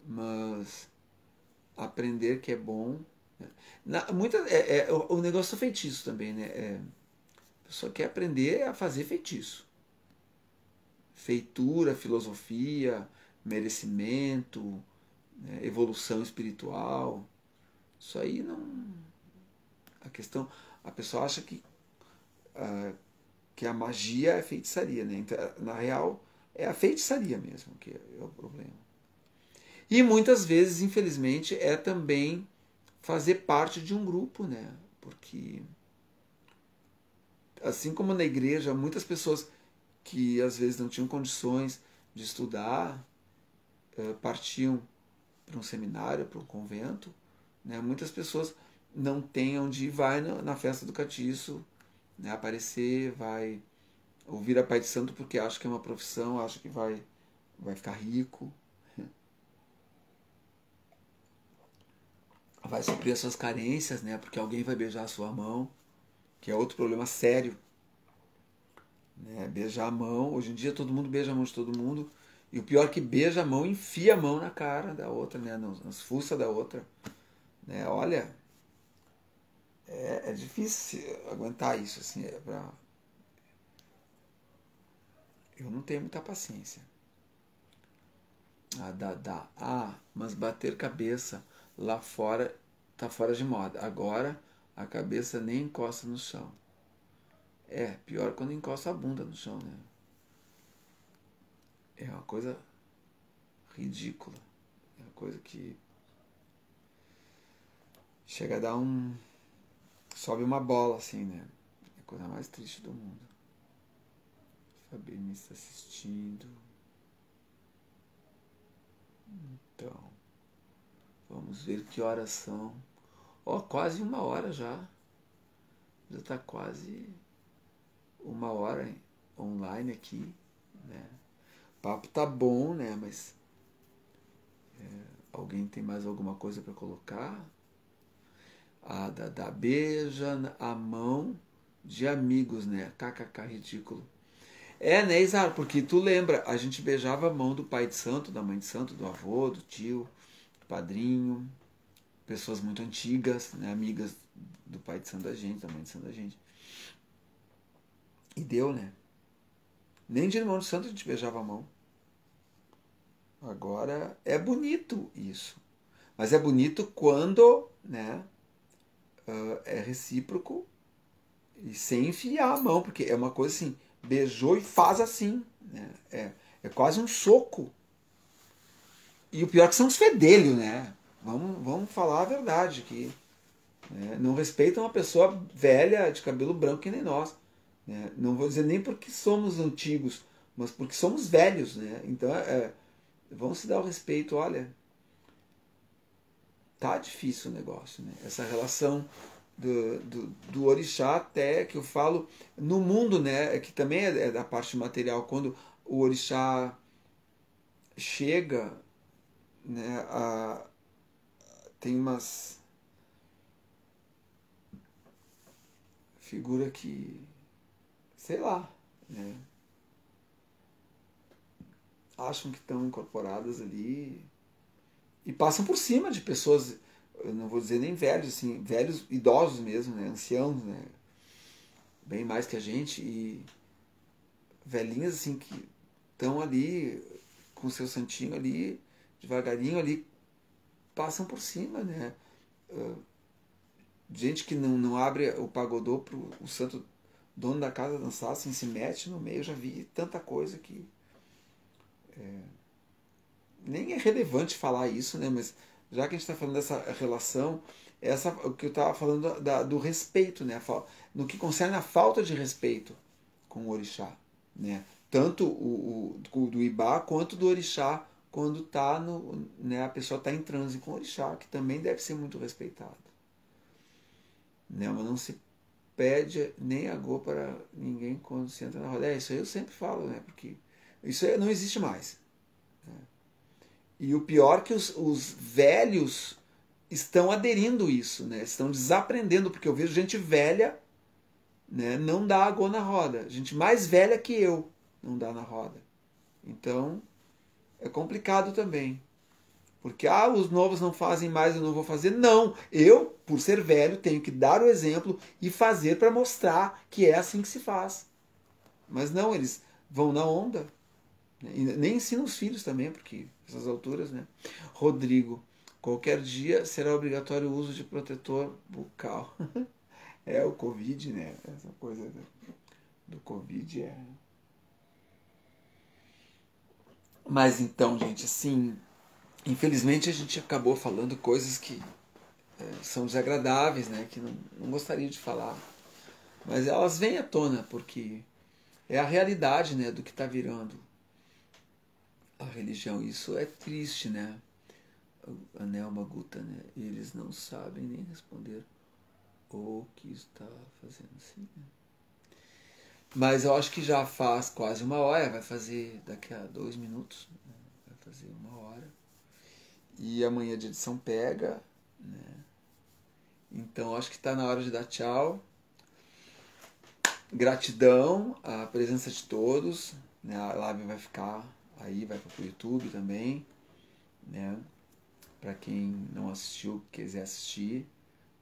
Mas aprender que é bom. Né? O negócio do feitiço também, né? A pessoa quer aprender a fazer feitiço. Feitura, filosofia, merecimento, né? Evolução espiritual. Isso aí não. A questão. A pessoa acha que a magia é feitiçaria, né? Então, na real, é a feitiçaria mesmo que é o problema. E muitas vezes, infelizmente, é também fazer parte de um grupo, né? Porque, assim como na igreja, muitas pessoas que às vezes não tinham condições de estudar partiam para um seminário, para um convento, né? Muitas pessoas não têm onde ir, vai na festa do catiço, né? Aparecer, vai ouvir a Pai de Santo porque acha que é uma profissão, acha que vai ficar rico. vai suprir as suas carências, né? Porque alguém vai beijar a sua mão, que é outro problema sério, né? Beijar a mão, hoje em dia todo mundo beija a mão de todo mundo, e o pior é que beija a mão, enfia a mão na cara da outra, né? Nas fuças da outra, né? Olha, é difícil aguentar isso, assim, eu não tenho muita paciência. Mas bater cabeça lá fora tá fora de moda. Agora a cabeça nem encosta no chão. Pior quando encosta a bunda no chão, né? É uma coisa ridícula. É uma coisa que chega a dar sobe uma bola assim, né? É a coisa mais triste do mundo. Fabini está assistindo. Então, vamos ver que horas são. Quase 1 hora já. Já está quase 1 hora online aqui, né? O papo tá bom, né? Mas alguém tem mais alguma coisa para colocar? A Dada beija a mão de amigos, né? KKK, ridículo. Né, Isara? Porque tu lembra, a gente beijava a mão do pai de santo, da mãe de santo, do avô, do tio, do padrinho, pessoas muito antigas, né? Amigas do pai de santo da gente, da mãe de santo da gente. E deu, né? Nem de irmão de santo a gente beijava a mão. Agora é bonito isso. Mas é bonito quando, né, é recíproco e sem enfiar a mão, porque é uma coisa assim, beijou e faz assim, né? É quase um soco. E o pior é que são os fedelhos, né? Vamos falar a verdade, que não respeitam uma pessoa velha de cabelo branco que nem nós. Né? Não vou dizer nem porque somos antigos, mas porque somos velhos, né? Então vamos se dar o respeito. Olha, tá difícil o negócio, né? Essa relação do orixá, até que eu falo no mundo, né? Que também é da parte material, quando o orixá chega, né? Tem umas figura que, sei lá, né? Acham que estão incorporadas ali e passam por cima de pessoas, eu não vou dizer nem velhos, assim, velhos, idosos mesmo, né? Anciãos, né? Bem mais que a gente, e velhinhas assim que estão ali com o seu santinho ali, devagarinho ali, passam por cima, né? Gente que não abre o pagodô para o santo dono da casa dançar, assim, se mete no meio. Eu já vi tanta coisa que nem é relevante falar isso, né? Mas já que a gente está falando dessa relação, o que eu estava falando do respeito, né? No que concerne a falta de respeito com o orixá, né? Tanto do Ibá quanto do orixá quando tá né, a pessoa está em transe com o orixá, que também deve ser muito respeitado, né? Mas não se pede nem agô para ninguém quando se entra na roda. Isso aí eu sempre falo, né? Porque isso aí não existe mais. Né? E o pior é que os velhos estão aderindo isso, né? Estão desaprendendo, porque eu vejo gente velha, né, não dá agô na roda. Gente mais velha que eu não dá na roda. Então, é complicado também. Porque, os novos não fazem mais, eu não vou fazer. Não, eu, por ser velho, tenho que dar o exemplo e fazer para mostrar que é assim que se faz. Mas não, eles vão na onda. Né? E nem ensinam os filhos também, porque essas alturas, né? Rodrigo, qualquer dia será obrigatório o uso de protetor bucal. O Covid, né? Essa coisa do Covid é... Mas então, gente, assim, infelizmente a gente acabou falando coisas que são desagradáveis, né? Que não gostaria de falar. Mas elas vêm à tona, porque é a realidade, né, do que está virando a religião. Isso é triste, né? A Nelma Guta, né? Eles não sabem nem responder o que está fazendo assim, né? Mas eu acho que já faz quase 1 hora, vai fazer daqui a 2 minutos, né? Vai fazer 1 hora. E amanhã de edição pega, né? Então acho que está na hora de dar tchau. Gratidão à presença de todos, né? A live vai ficar aí, vai para o YouTube também, né? Para quem não assistiu, quiser assistir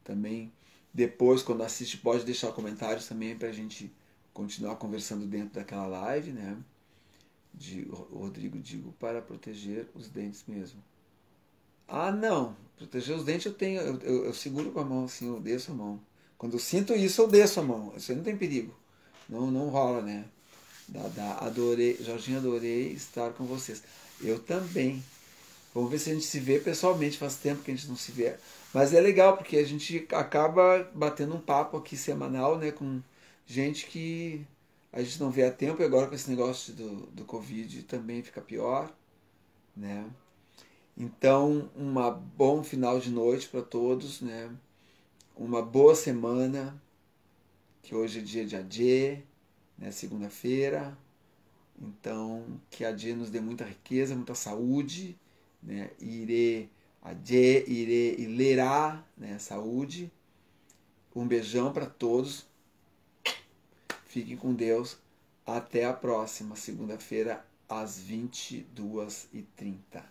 também. Depois, quando assiste, pode deixar comentários também para a gente continuar conversando dentro daquela live, né? De Rodrigo Digo, para proteger os dentes mesmo. Ah, não. Proteger os dentes eu tenho, eu seguro com a mão assim, eu desço a mão. Quando eu sinto isso, eu desço a mão. Isso aí não tem perigo. Não, não rola, né? Adorei, Jorginho, adorei estar com vocês. Eu também. Vamos ver se a gente se vê pessoalmente. Faz tempo que a gente não se vê. Mas é legal, porque a gente acaba batendo um papo aqui semanal, né? Com gente que a gente não vê há tempo. E agora com esse negócio do Covid também fica pior, né? Então, um bom final de noite para todos, né? Uma boa semana, que hoje é dia de Adê, né? Segunda-feira. Então, que a Adê nos dê muita riqueza, muita saúde, né? Adê, e lerá, né? Saúde. Um beijão para todos. Fiquem com Deus. Até a próxima segunda-feira, às 22h30.